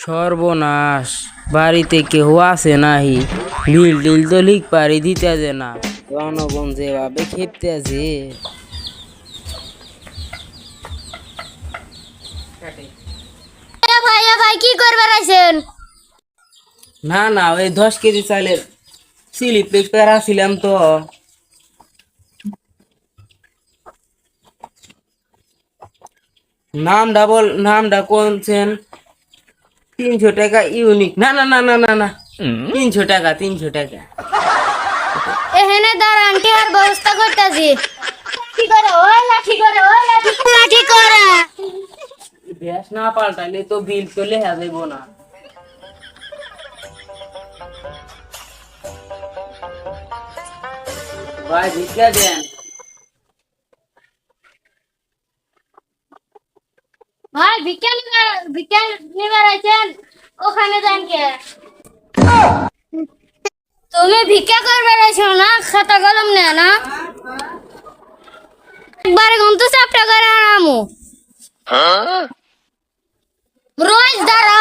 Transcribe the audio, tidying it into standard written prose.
সর্বনাশ, বাড়িতে কেউ আছে নাহি, বিল টিল তো লিখ পারি দিতেছে না, জনগণ যেভাবে খেপতেছে। ভাইয়া ভাই কি করবে রাইছেন? না না, ওই 10 কেজি চালের স্লিপ পেপার আসছিলাম তো। নামটা কোনছেন? 300 টাকা ইউনিক। না না না না না না, 300 টাকা 300 টাকা। এখানে দাঁড়ান টিহার ব্যবস্থা করতেছি। কি করে ওই লাঠি করে ওই লাঠি করে ব্যাস না পাল্টাইলে তো বিল তো লেখা যাইব না। ভাই ভিক্ষা দেন। ভাই ভিক্ষা নিবে রাইছেন, ওখানে যান কে? তুমি ভিক্ষা করবে রাইছো না, খাতা কলম নে না, একবারে গন্তু চাপটা করে আনামু। রোজ দাঁড়া